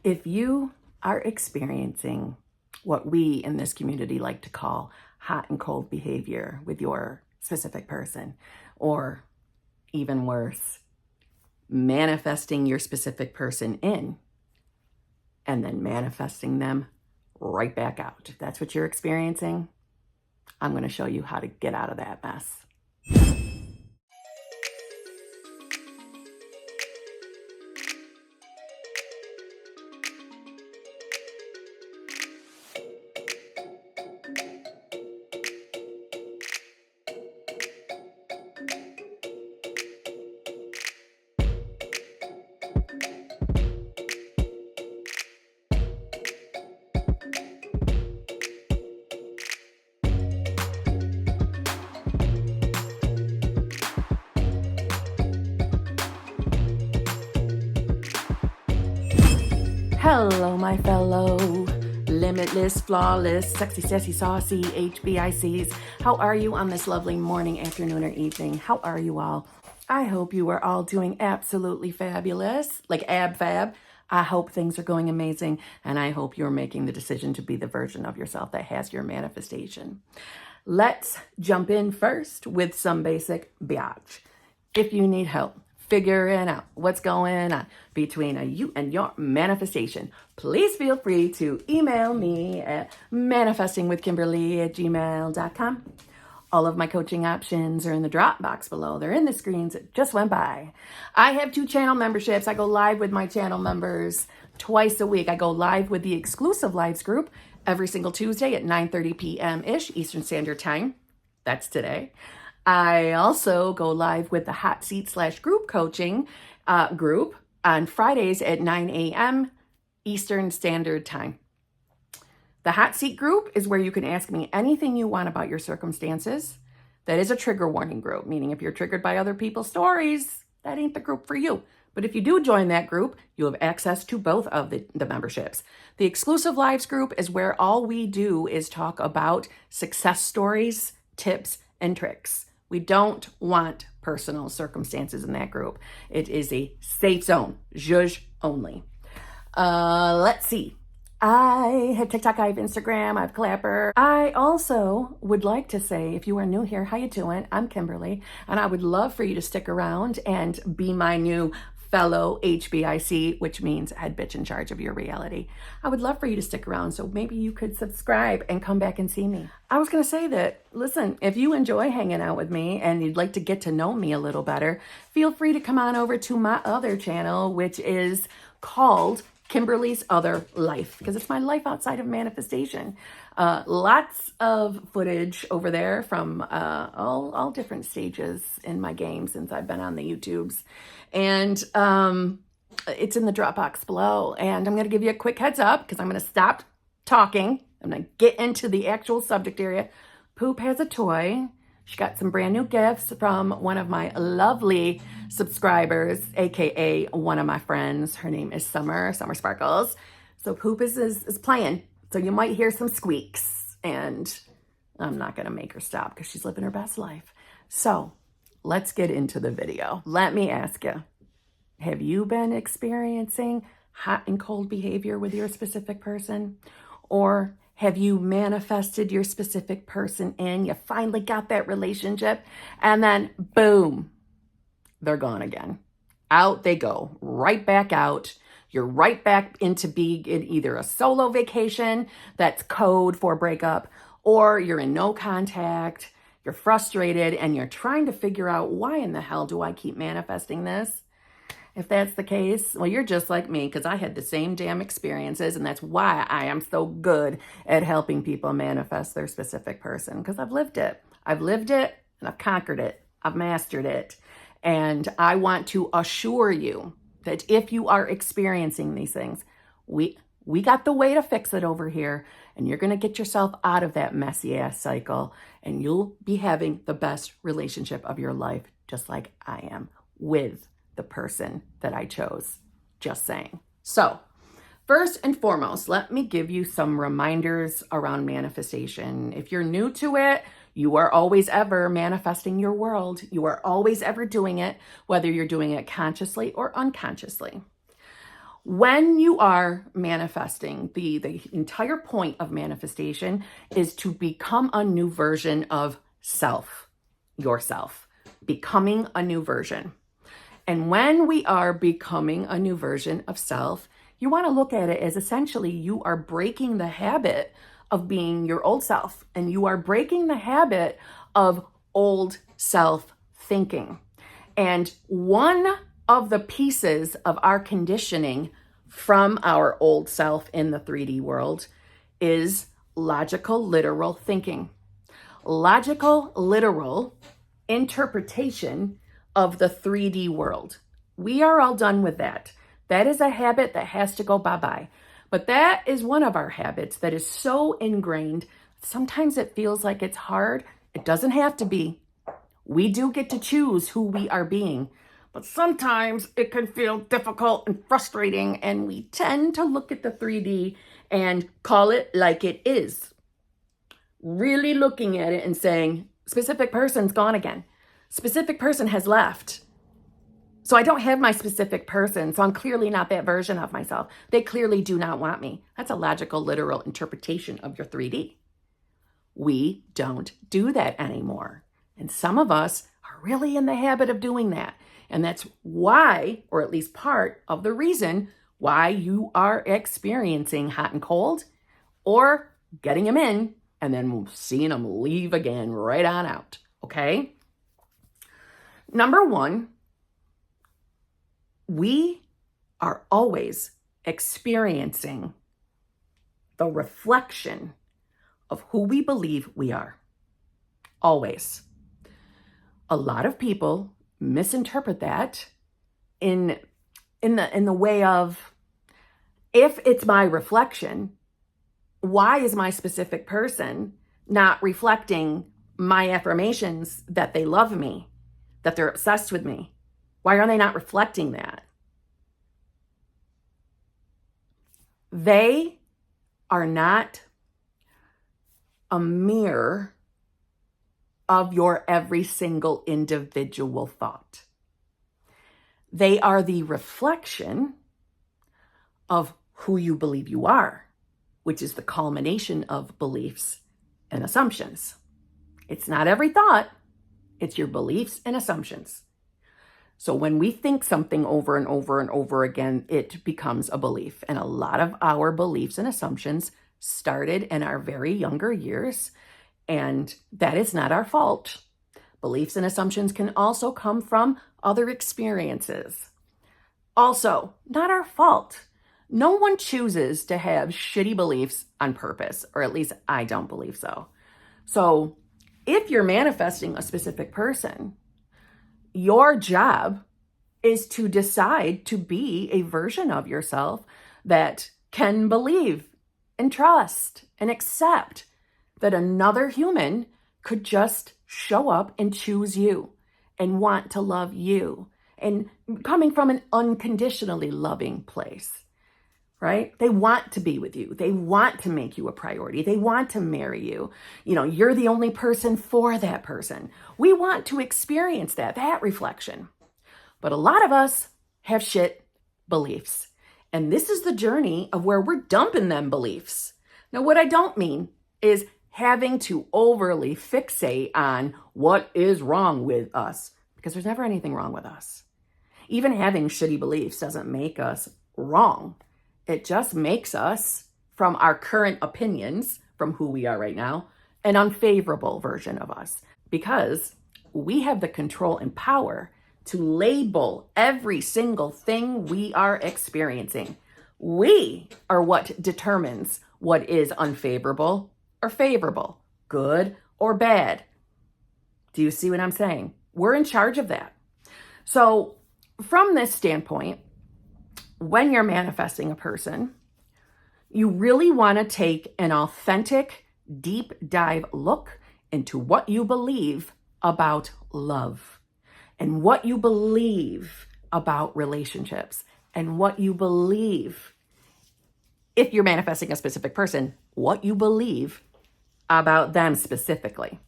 If you are experiencing what we in this community like to call hot and cold behavior with your specific person, or even worse, manifesting your specific person in and then manifesting them right back out. If that's what you're experiencing, I'm going to show you how to get out of that mess. Hello, my fellow limitless, flawless, sexy, sassy, saucy HBICs. How are you on this lovely morning, afternoon, or evening? How are you all? I hope you are all doing absolutely fabulous, like ab fab. I hope things are going amazing, and I hope you're making the decision to be the version of yourself that has your manifestation. Let's jump in first with some basic biatch. If you need help figuring out what's going on between you and your manifestation, please feel free to email me at manifestingwithKimberly@gmail.com. All of my coaching options are in the drop box below. They're in the screens that just went by. I have 2 channel memberships. I go live with my channel members twice a week. I go live with the exclusive lives group every single Tuesday at 9:30 p.m.-ish Eastern Standard Time. That's today. I also go live with the hot seat / group coaching group on Fridays at 9 a.m. Eastern Standard Time. The hot seat group is where you can ask me anything you want about your circumstances. That is a trigger warning group, meaning if you're triggered by other people's stories, that ain't the group for you. But if you do join that group, you have access to both of the memberships. The exclusive lives group is where all we do is talk about success stories, tips, and tricks. We don't want personal circumstances in that group. It is a safe zone, zhuzh only. Let's see. I have TikTok, I have Instagram, I have Clapper. I also would like to say, if you are new here, how you doing? I'm Kimberly, and I would love for you to stick around and be my new fellow HBIC, which means head bitch in charge of your reality. I would love for you to stick around, so maybe you could subscribe and come back and see me. I was going to say that, listen, if you enjoy hanging out with me and you'd like to get to know me a little better, feel free to come on over to my other channel, which is called Kimberly's Other Life, because it's my life outside of manifestation. Lots of footage over there from all different stages in my game since I've been on the YouTubes. And it's in the Dropbox below. And I'm going to give you a quick heads up because I'm going to stop talking. I'm going to get into the actual subject area. Poop has a toy. She got some brand new gifts from one of my lovely subscribers, aka one of my friends. Her name is Summer Sparkles. So Poop is playing. So you might hear some squeaks, and I'm not gonna make her stop because she's living her best life. So let's get into the video. Let me ask you, have you been experiencing hot and cold behavior with your specific person? Or have you manifested your specific person in? You finally got that relationship, and then boom, they're gone again. Out they go, right back out. You're right back into being in either a solo vacation, that's code for breakup, or you're in no contact, you're frustrated, and you're trying to figure out, why in the hell do I keep manifesting this? If that's the case, well, you're just like me, because I had the same damn experiences, and that's why I am so good at helping people manifest their specific person, because I've lived it. I've lived it, and I've conquered it. I've mastered it. And I want to assure you that if you are experiencing these things, we got the way to fix it over here, and you're going to get yourself out of that messy ass cycle, and you'll be having the best relationship of your life, just like I am with the person that I chose. Just saying. So first and foremost, let me give you some reminders around manifestation. If you're new to it, you are always ever manifesting your world. You are always ever doing it, whether you're doing it consciously or unconsciously. When you are manifesting, the entire point of manifestation is to become a new version of self, yourself, becoming a new version. And when we are becoming a new version of self, you want to look at it as essentially you are breaking the habit of being your old self, and you are breaking the habit of old self thinking. And one of the pieces of our conditioning from our old self in the 3D world is logical, literal thinking. Logical, literal interpretation of the 3D world. We are all done with that. That is a habit that has to go bye-bye. But that is one of our habits that is so ingrained. Sometimes it feels like it's hard. It doesn't have to be. We do get to choose who we are being. But sometimes it can feel difficult and frustrating, and we tend to look at the 3D and call it like it is. Really looking at it and saying, specific person's gone again. Specific person has left. So I don't have my specific person, so I'm clearly not that version of myself. They clearly do not want me. That's a logical, literal interpretation of your 3D. We don't do that anymore. And some of us are really in the habit of doing that. And that's why, or at least part of the reason why you are experiencing hot and cold, or getting them in and then seeing them leave again right on out. Okay? Number one, we are always experiencing the reflection of who we believe we are. Always. A lot of people misinterpret that in the way of, if it's my reflection, why is my specific person not reflecting my affirmations that they love me, that they're obsessed with me? Why are they not reflecting that? They are not a mirror of your every single individual thought. They are the reflection of who you believe you are, which is the culmination of beliefs and assumptions. It's not every thought, it's your beliefs and assumptions. So when we think something over and over and over again, it becomes a belief. And a lot of our beliefs and assumptions started in our very younger years, and that is not our fault. Beliefs and assumptions can also come from other experiences. Also, not our fault. No one chooses to have shitty beliefs on purpose, or at least I don't believe so. So if you're manifesting a specific person, your job is to decide to be a version of yourself that can believe and trust and accept that another human could just show up and choose you and want to love you, and coming from an unconditionally loving place, right? They want to be with you. They want to make you a priority. They want to marry you. You know, you're the only person for that person. We want to experience that reflection. But a lot of us have shit beliefs. And this is the journey of where we're dumping them beliefs. Now, what I don't mean is having to overly fixate on what is wrong with us, because there's never anything wrong with us. Even having shitty beliefs doesn't make us wrong. It just makes us, from our current opinions, from who we are right now, an unfavorable version of us, because we have the control and power to label every single thing we are experiencing. We are what determines what is unfavorable or favorable, good or bad. Do you see what I'm saying? We're in charge of that. So from this standpoint, when you're manifesting a person, you really want to take an authentic, deep dive look into what you believe about love, and what you believe about relationships, and what you believe, if you're manifesting a specific person, what you believe about them specifically.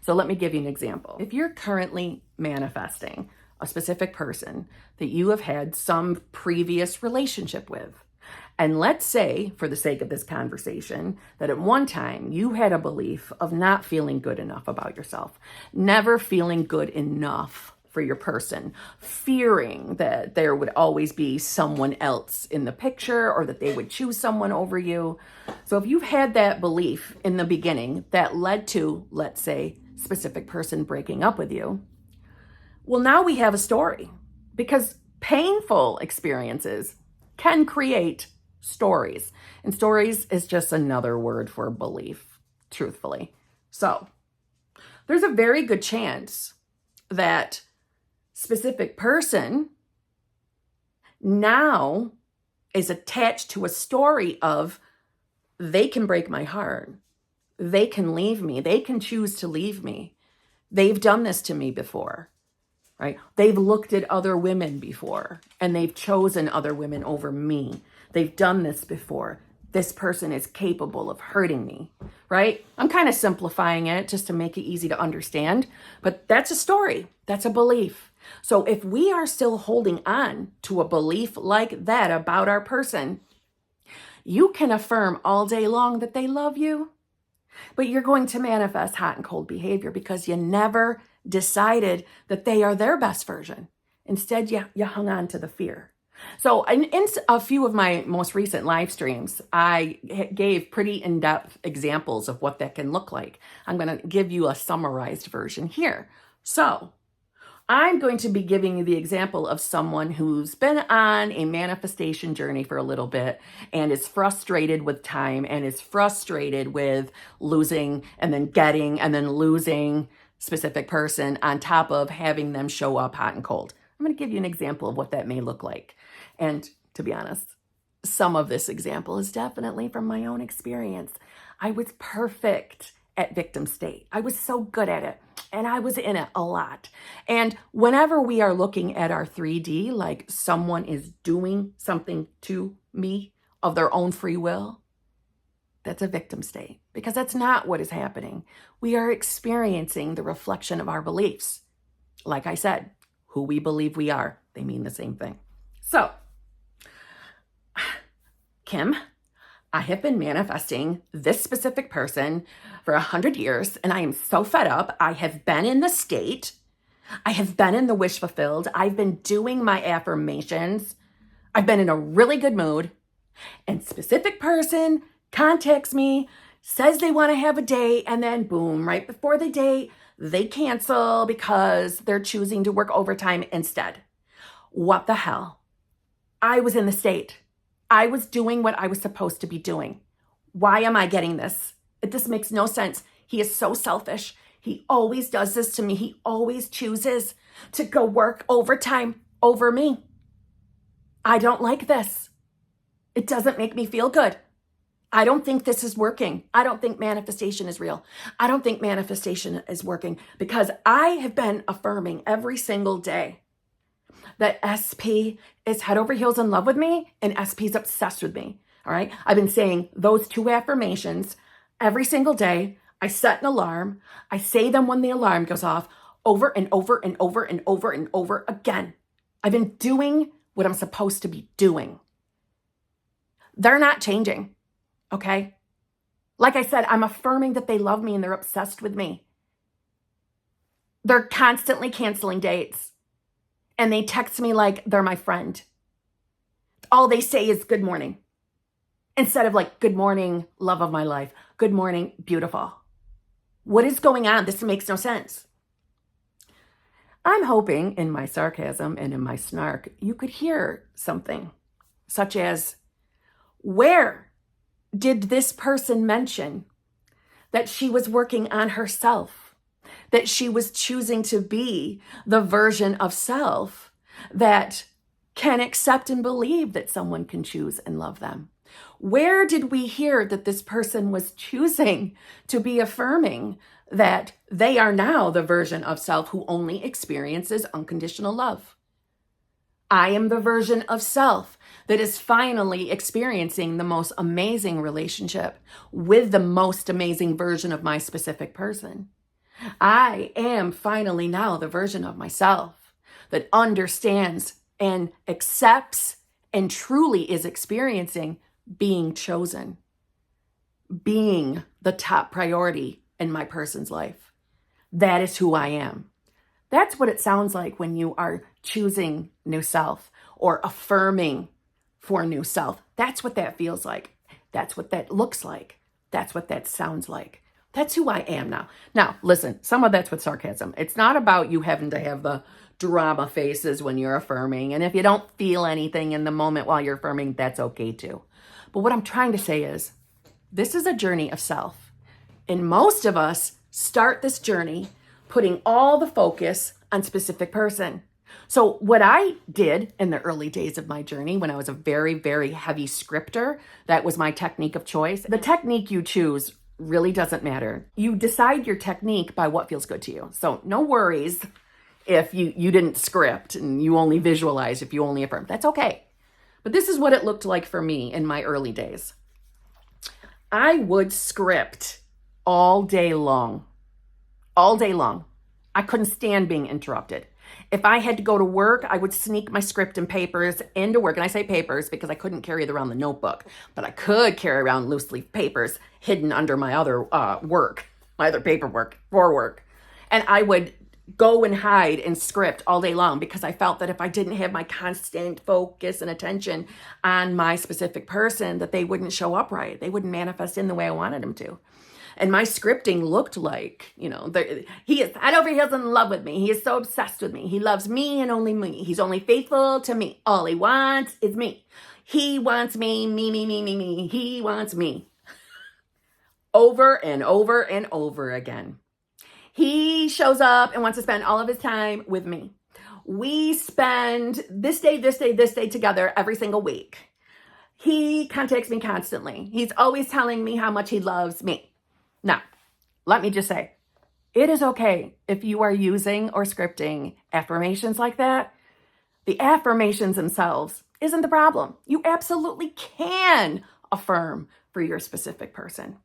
So let me give you an example. If you're currently manifesting a specific person that you have had some previous relationship with. And let's say, for the sake of this conversation, that at one time you had a belief of not feeling good enough about yourself, never feeling good enough for your person, fearing that there would always be someone else in the picture or that they would choose someone over you. So if you've had that belief in the beginning that led to, let's say, specific person breaking up with you, well, now we have a story, because painful experiences can create stories. And stories is just another word for belief, truthfully. So there's a very good chance that specific person now is attached to a story of, they can break my heart. They can leave me. They can choose to leave me. They've done this to me before, right? They've looked at other women before and they've chosen other women over me. They've done this before. This person is capable of hurting me, right? I'm kind of simplifying it just to make it easy to understand, but that's a story. That's a belief. So if we are still holding on to a belief like that about our person, you can affirm all day long that they love you, but you're going to manifest hot and cold behavior because you never decided that they are their best version. Instead, you hung on to the fear. So in a few of my most recent live streams, I gave pretty in-depth examples of what that can look like. I'm going to give you a summarized version here. So I'm going to be giving you the example of someone who's been on a manifestation journey for a little bit and is frustrated with time and is frustrated with losing and then getting and then losing specific person on top of having them show up hot and cold. I'm going to give you an example of what that may look like. And to be honest, some of this example is definitely from my own experience. I was perfect at victim state. I was so good at it. And I was in it a lot. And whenever we are looking at our 3D, like someone is doing something to me of their own free will, that's a victim state, because that's not what is happening. We are experiencing the reflection of our beliefs. Like I said, who we believe we are, they mean the same thing. So, Kim, I have been manifesting this specific person for 100 years, and I am so fed up. I have been in the state. I have been in the wish fulfilled. I've been doing my affirmations. I've been in a really good mood, and specific person contacts me, says they want to have a date, and then boom, right before the date, they cancel because they're choosing to work overtime instead. What the hell? I was in the state. I was doing what I was supposed to be doing. Why am I getting this? This makes no sense. He is so selfish. He always does this to me. He always chooses to go work overtime over me. I don't like this. It doesn't make me feel good. I don't think this is working. I don't think manifestation is real. I don't think manifestation is working because I have been affirming every single day that SP is head over heels in love with me and SP is obsessed with me. All right. I've been saying those two affirmations every single day. I set an alarm. I say them when the alarm goes off over and over and over and over and over again. I've been doing what I'm supposed to be doing. They're not changing. Okay. Like I said, I'm affirming that they love me and they're obsessed with me. They're constantly canceling dates. And they text me like they're my friend. All they say is good morning. Instead of like, good morning, love of my life. Good morning, beautiful. What is going on? This makes no sense. I'm hoping in my sarcasm and in my snark, you could hear something such as, where did this person mention that she was working on herself? That she was choosing to be the version of self that can accept and believe that someone can choose and love them? Where did we hear that this person was choosing to be affirming that they are now the version of self who only experiences unconditional love? I am the version of self that is finally experiencing the most amazing relationship with the most amazing version of my specific person. I am finally now the version of myself that understands and accepts and truly is experiencing being chosen, being the top priority in my person's life. That is who I am. That's what it sounds like when you are choosing new self or affirming for new self. That's what that feels like. That's what that looks like. That's what that sounds like. That's who I am now. Now, listen, some of that's with sarcasm. It's not about you having to have the drama faces when you're affirming. And if you don't feel anything in the moment while you're affirming, that's okay too. But what I'm trying to say is, this is a journey of self. And most of us start this journey putting all the focus on specific person. So what I did in the early days of my journey, when I was a very, very heavy scripter, that was my technique of choice. The technique you choose really doesn't matter. You decide your technique by what feels good to you. So no worries if you didn't script and you only visualize, if you only affirm. That's okay. But this is what it looked like for me in my early days. I would script all day long. All day long. I couldn't stand being interrupted. If I had to go to work, I would sneak my script and papers into work. And I say papers because I couldn't carry around the notebook, but I could carry around loose leaf papers hidden under my other work, my other paperwork for work. And I would go and hide and script all day long because I felt that if I didn't have my constant focus and attention on my specific person, that they wouldn't show up right. They wouldn't manifest in the way I wanted them to. And my scripting looked like, he is head over heels in love with me. He is so obsessed with me. He loves me and only me. He's only faithful to me. All he wants is me. He wants me, me, me, me, me, me. He wants me. Over and over and over again. He shows up and wants to spend all of his time with me. We spend this day together every single week. He contacts me constantly. He's always telling me how much he loves me. Now, let me just say, it is okay if you are using or scripting affirmations like that. The affirmations themselves isn't the problem. You absolutely can affirm for your specific person.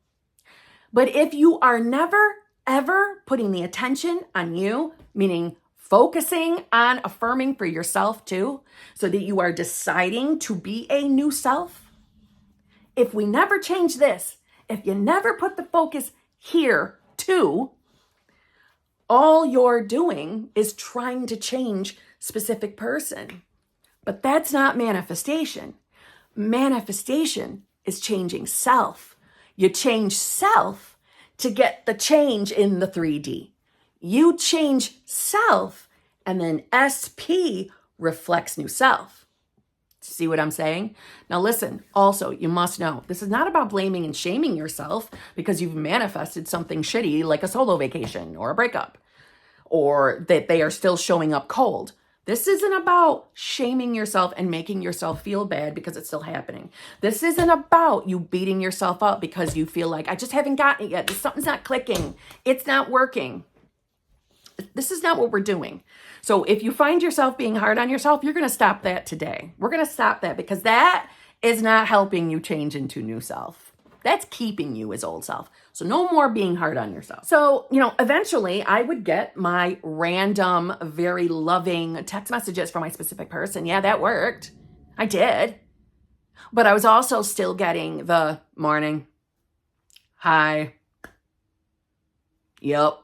But if you are never, ever putting the attention on you, meaning focusing on affirming for yourself too, so that you are deciding to be a new self, if we never change this, if you never put the focus here too, all you're doing is trying to change specific person. But that's not manifestation. Manifestation is changing self. You change self to get the change in the 3D. You change self, and then SP reflects new self. See what I'm saying? Now listen, also, you must know, this is not about blaming and shaming yourself because you've manifested something shitty like a solo vacation or a breakup, or that they are still showing up cold. This isn't about shaming yourself and making yourself feel bad because it's still happening. This isn't about you beating yourself up because you feel like, I just haven't gotten it yet. Something's not clicking. It's not working. This is not what we're doing. So if you find yourself being hard on yourself, you're going to stop that today. We're going to stop that because that is not helping you change into new self. That's keeping you as old self. So no more being hard on yourself. So, eventually I would get my random, very loving text messages from my specific person. Yeah, that worked. I did. But I was also still getting the morning. Hi. Yep.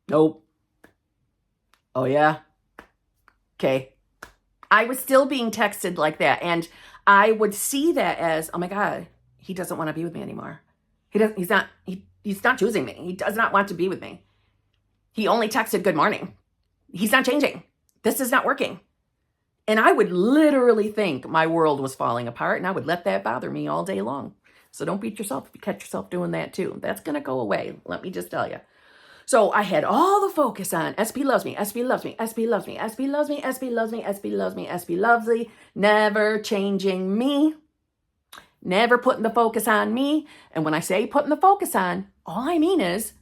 Nope. Oh, yeah? Okay. I was still being texted like that. And I would see that as, oh my God, he doesn't want to be with me anymore. He's not choosing me. He does not want to be with me. He only texted good morning. He's not changing. This is not working. And I would literally think my world was falling apart, and I would let that bother me all day long. So don't beat yourself if you catch yourself doing that too. That's going to go away. Let me just tell you. So I had all the focus on SP loves me, SP loves me, SP loves me, SP loves me, SP loves me, SP loves me, SP loves me, never changing me, never putting the focus on me. And when I say putting the focus on, all I mean is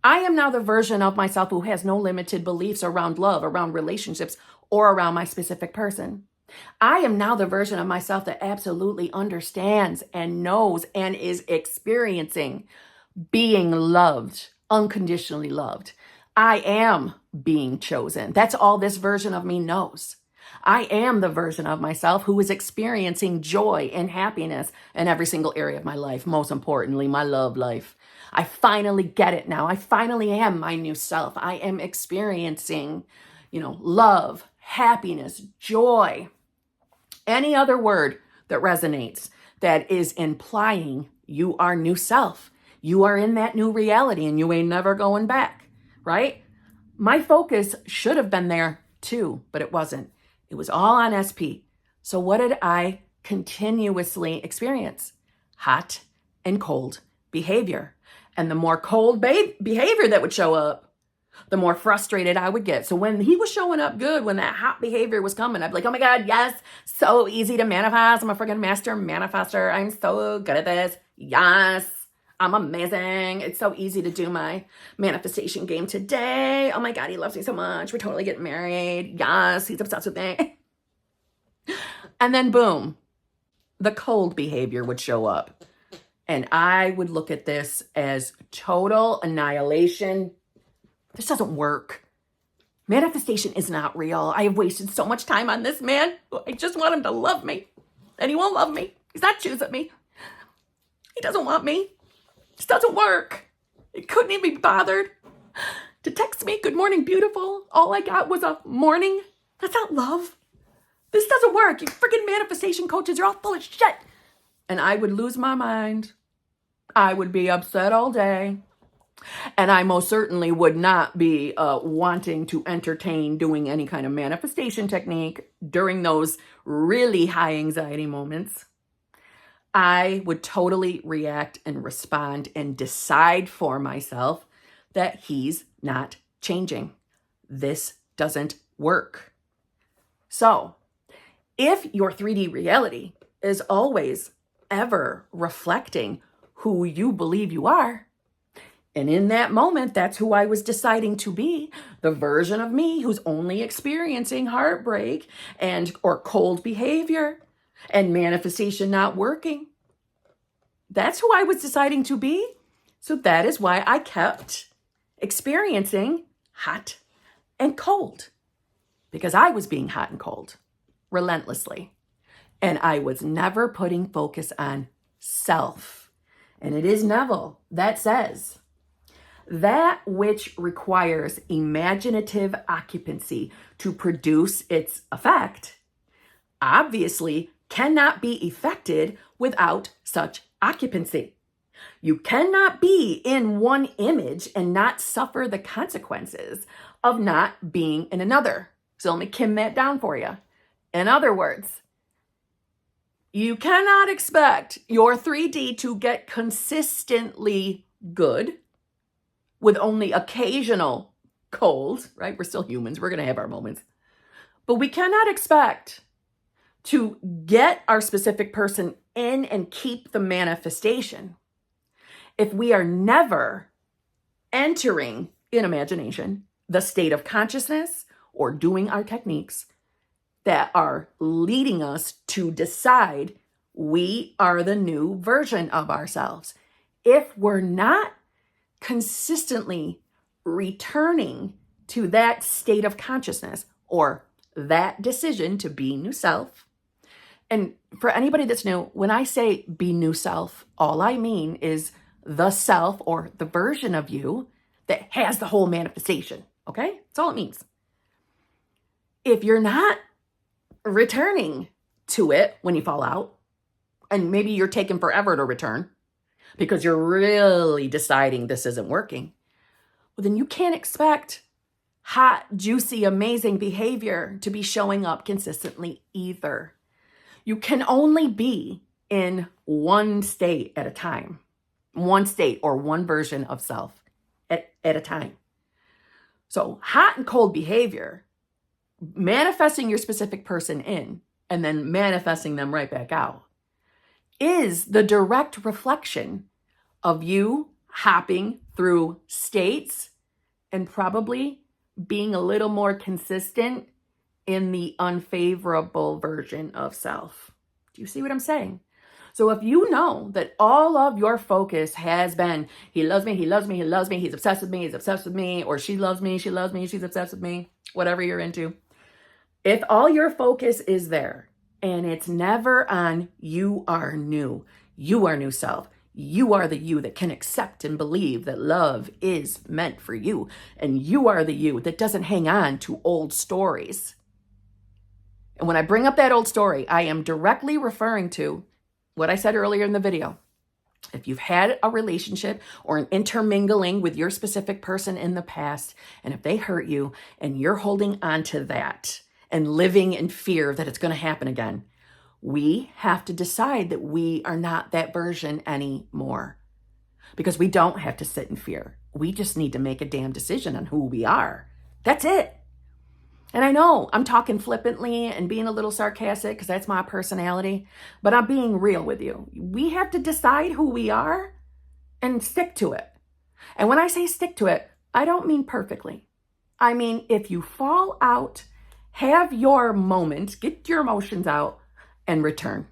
I am now the version of myself who has no limited beliefs around love, around relationships, or around my specific person. I am now the version of myself that absolutely understands and knows and is experiencing being loved, unconditionally loved. I am being chosen. That's all this version of me knows. I am the version of myself who is experiencing joy and happiness in every single area of my life. Most importantly, my love life. I finally get it now. I finally am my new self. I am experiencing, love, happiness, joy, any other word that resonates that is implying you are new self. You are in that new reality and you ain't never going back, right? My focus should have been there too, but it wasn't. It was all on SP. So what did I continuously experience? Hot and cold behavior. And the more cold behavior that would show up, the more frustrated I would get. So when he was showing up good, when that hot behavior was coming, I'd be like, oh my God, yes, so easy to manifest. I'm a freaking master manifester. I'm so good at this. Yes, I'm amazing. It's so easy to do my manifestation game today. Oh my God, he loves me so much. We're totally getting married. Yes, he's obsessed with me. And then boom, the cold behavior would show up. And I would look at this as total annihilation. This doesn't work. Manifestation is not real. I have wasted so much time on this man. I just want him to love me. And he won't love me. He's not choosing me. He doesn't want me. This doesn't work. He couldn't even be bothered to text me, good morning, beautiful. All I got was a morning. That's not love. This doesn't work. You freaking manifestation coaches are all full of shit. And I would lose my mind. I would be upset all day. And I most certainly would not be wanting to entertain doing any kind of manifestation technique during those really high anxiety moments. I would totally react and respond and decide for myself that he's not changing. This doesn't work. So if your 3D reality is always ever reflecting who you believe you are, and in that moment, that's who I was deciding to be, the version of me who's only experiencing heartbreak or cold behavior and manifestation not working. That's who I was deciding to be. So that is why I kept experiencing hot and cold, because I was being hot and cold relentlessly. And I was never putting focus on self. And it is Neville that says, that which requires imaginative occupancy to produce its effect obviously cannot be effected without such occupancy. You cannot be in one image and not suffer the consequences of not being in another. So let me Kim that down for you. In other words, you cannot expect your 3D to get consistently good with only occasional cold, right? We're still humans. We're going to have our moments. But we cannot expect to get our specific person in and keep the manifestation if we are never entering in imagination the state of consciousness or doing our techniques that are leading us to decide we are the new version of ourselves. If we're not consistently returning to that state of consciousness or that decision to be new self. And for anybody that's new, when I say be new self, all I mean is the self or the version of you that has the whole manifestation. Okay? That's all it means. If you're not returning to it when you fall out, and maybe you're taking forever to return, because you're really deciding this isn't working, well, then you can't expect hot, juicy, amazing behavior to be showing up consistently either. You can only be in one state at a time, one state or one version of self at a time. So hot and cold behavior, manifesting your specific person in and then manifesting them right back out, is the direct reflection of you hopping through states and probably being a little more consistent in the unfavorable version of self. Do you see what I'm saying? So if you know that all of your focus has been, he loves me, he loves me, he loves me, he's obsessed with me, he's obsessed with me, or she loves me, she's obsessed with me, whatever you're into. If all your focus is there and it's never on you are new self, you are the you that can accept and believe that love is meant for you, and you are the you that doesn't hang on to old stories. And when I bring up that old story, I am directly referring to what I said earlier in the video. If you've had a relationship or an intermingling with your specific person in the past, and if they hurt you and you're holding on to that and living in fear that it's going to happen again, we have to decide that we are not that version anymore, because we don't have to sit in fear. We just need to make a damn decision on who we are. That's it. And I know I'm talking flippantly and being a little sarcastic because that's my personality, but I'm being real with you. We have to decide who we are and stick to it. And when I say stick to it, I don't mean perfectly. I mean, if you fall out, have your moment, get your emotions out, and return.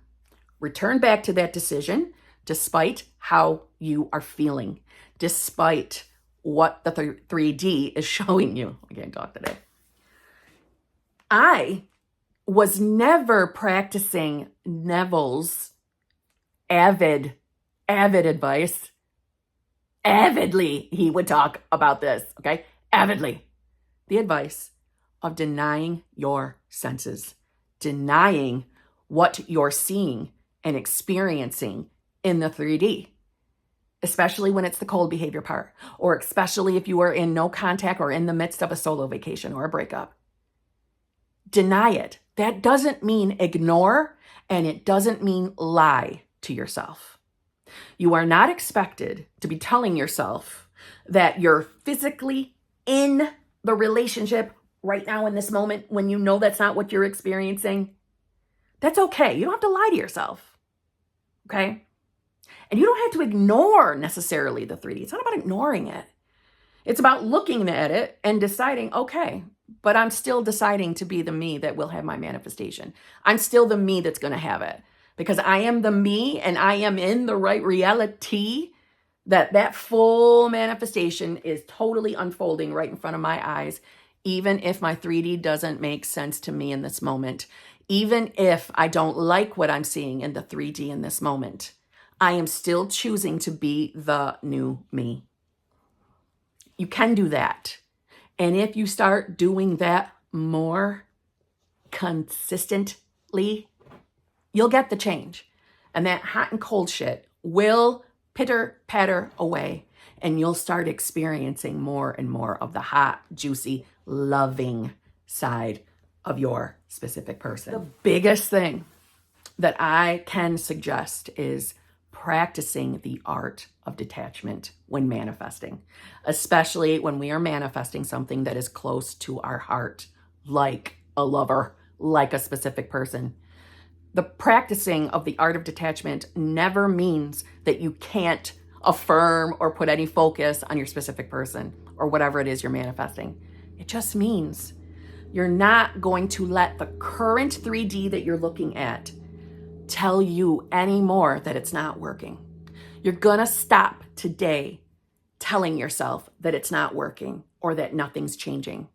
Return back to that decision despite how you are feeling, despite what the 3D is showing you. I can't talk today. I was never practicing Neville's avid advice. Avidly, he would talk about this, okay? Avidly. The advice of denying your senses, denying what you're seeing and experiencing in the 3D, especially when it's the cold behavior part, or especially if you are in no contact or in the midst of a solo vacation or a breakup. Deny it. That doesn't mean ignore, and it doesn't mean lie to yourself. You are not expected to be telling yourself that you're physically in the relationship right now in this moment when you know that's not what you're experiencing. That's okay. You don't have to lie to yourself. Okay? And you don't have to ignore necessarily the 3D. It's not about ignoring it. It's about looking at it and deciding, okay, but I'm still deciding to be the me that will have my manifestation. I'm still the me that's going to have it, because I am the me and I am in the right reality that full manifestation is totally unfolding right in front of my eyes, even if my 3D doesn't make sense to me in this moment, even if I don't like what I'm seeing in the 3D in this moment. I am still choosing to be the new me. You can do that. And if you start doing that more consistently, you'll get the change. And that hot and cold shit will pitter patter away. And you'll start experiencing more and more of the hot, juicy, loving side of your specific person. The biggest thing that I can suggest is practicing the art of detachment when manifesting, especially when we are manifesting something that is close to our heart, like a lover, like a specific person. The practicing of the art of detachment never means that you can't affirm or put any focus on your specific person or whatever it is you're manifesting. It just means you're not going to let the current 3D that you're looking at tell you anymore that it's not working. You're gonna stop today telling yourself that it's not working or that nothing's changing.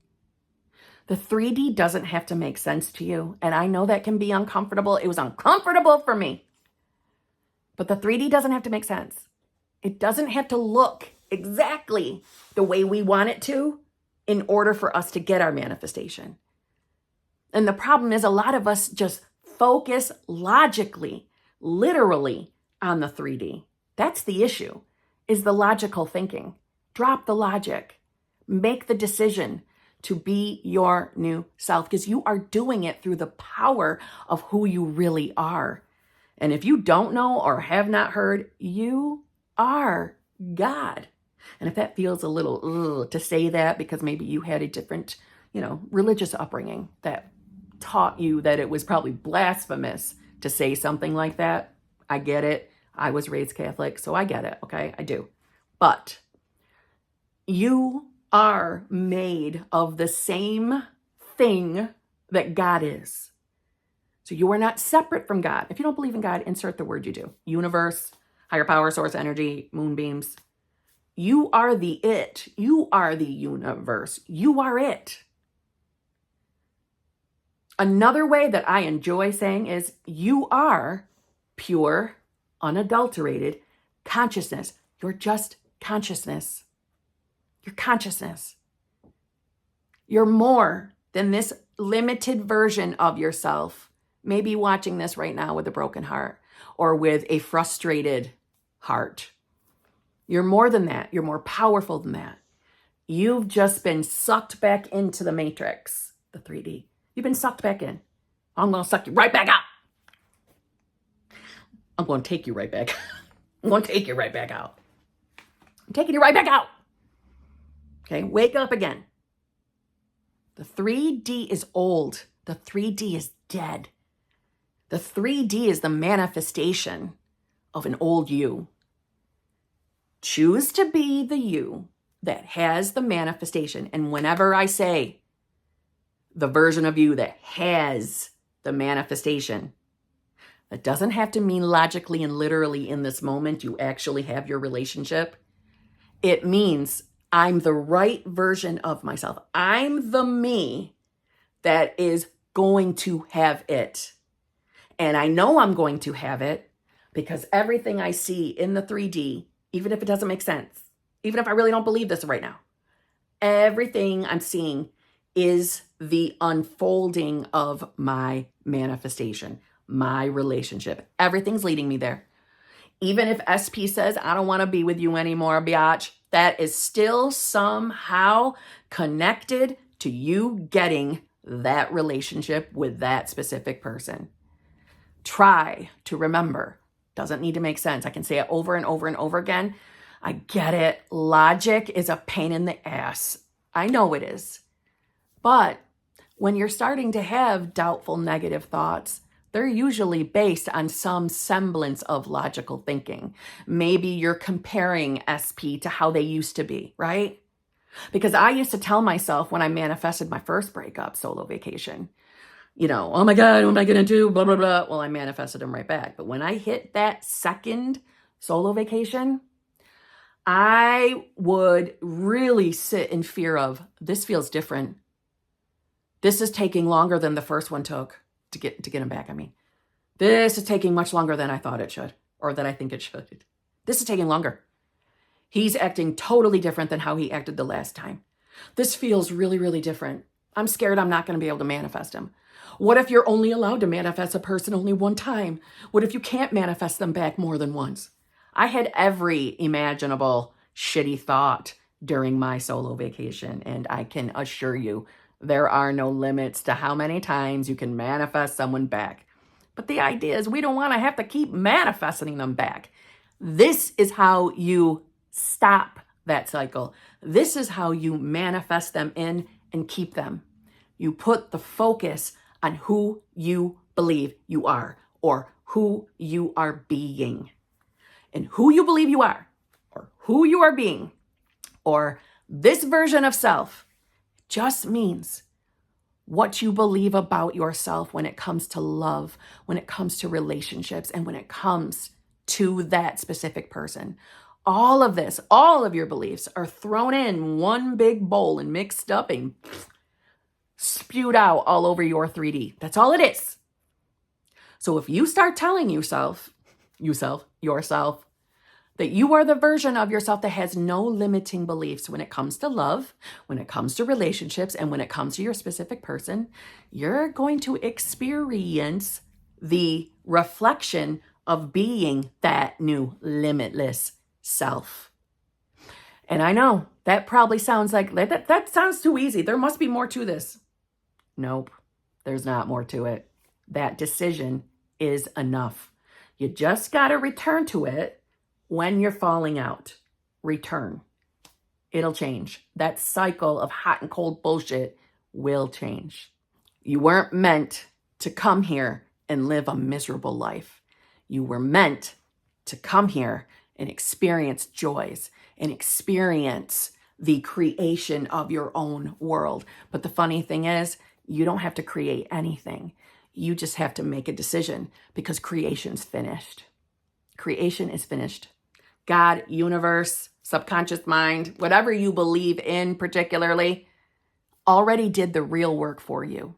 The 3D doesn't have to make sense to you, and I know that can be uncomfortable. It was uncomfortable for me. But the 3D doesn't have to make sense. It doesn't have to look exactly the way we want it to in order for us to get our manifestation. And the problem is a lot of us just focus logically, literally on the 3D. That's the issue, is the logical thinking. Drop the logic. Make the decision to be your new self, because you are doing it through the power of who you really are. And if you don't know or have not heard, you are God. And if that feels a little to say that because maybe you had a different, religious upbringing that taught you that it was probably blasphemous to say something like that, I get it. I was raised Catholic, so I get it, okay? I do. But you are made of the same thing that God is. So you are not separate from God. If you don't believe in God, insert the word you do. Universe, higher power, source, energy, moonbeams. You are the it. You are the universe. You are it. Another way that I enjoy saying is you are pure, unadulterated consciousness. You're just consciousness. You're consciousness. You're more than this limited version of yourself. Maybe watching this right now with a broken heart or with a frustrated heart. You're more than that. You're more powerful than that. You've just been sucked back into the matrix, the 3D. You've been sucked back in. I'm going to suck you right back out. I'm going to take you right back. I'm going to take you right back out. I'm taking you right back out. Okay, wake up again. The 3D is old. The 3D is dead. The 3D is the manifestation of an old you. Choose to be the you that has the manifestation. And whenever I say the version of you that has the manifestation, that doesn't have to mean logically and literally in this moment you actually have your relationship. It means I'm the right version of myself. I'm the me that is going to have it. And I know I'm going to have it because everything I see in the 3D, even if it doesn't make sense, even if I really don't believe this right now, everything I'm seeing is the unfolding of my manifestation, my relationship. Everything's leading me there. Even if SP says, I don't want to be with you anymore, biatch, that is still somehow connected to you getting that relationship with that specific person. Try to remember. Doesn't need to make sense. I can say it over and over and over again. I get it. Logic is a pain in the ass. I know it is. But when you're starting to have doubtful, negative thoughts, they're usually based on some semblance of logical thinking. Maybe you're comparing SP to how they used to be, right? Because I used to tell myself when I manifested my first breakup, solo vacation, oh my God, what am I going to do? Blah, blah, blah. Well, I manifested them right back. But when I hit that second solo vacation, I would really sit in fear of, this feels different. This is taking longer than the first one took to get him back. This is taking much longer than I thought it should, or that I think it should. This is taking longer. He's acting totally different than how he acted the last time. This feels really, really different. I'm scared I'm not going to be able to manifest him. What if you're only allowed to manifest a person only one time? What if you can't manifest them back more than once? I had every imaginable shitty thought during my solo vacation, and I can assure you there are no limits to how many times you can manifest someone back. But the idea is we don't want to have to keep manifesting them back. This is how you stop that cycle. This is how you manifest them in and keep them. You put the focus on who you believe you are, or who you are being. And who you believe you are, or who you are being, or this version of self just means what you believe about yourself when it comes to love, when it comes to relationships, and when it comes to that specific person. All of this, all of your beliefs are thrown in one big bowl and mixed up and spewed out all over your 3D. That's all it is. So if you start telling yourself, that you are the version of yourself that has no limiting beliefs when it comes to love, when it comes to relationships, and when it comes to your specific person, you're going to experience the reflection of being that new limitless self. And I know that probably sounds like that sounds too easy. There must be more to this. Nope, there's not more to it. That decision is enough. You just got to return to it when you're falling out. Return. It'll change. That cycle of hot and cold bullshit will change. You weren't meant to come here and live a miserable life. You were meant to come here and experience joys and experience the creation of your own world. But the funny thing is, you don't have to create anything. You just have to make a decision because creation's finished. Creation is finished. God, universe, subconscious mind, whatever you believe in particularly, already did the real work for you.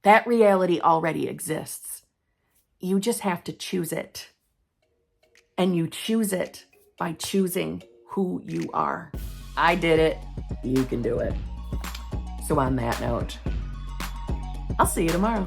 That reality already exists. You just have to choose it. And you choose it by choosing who you are. I did it. You can do it. So on that note, I'll see you tomorrow.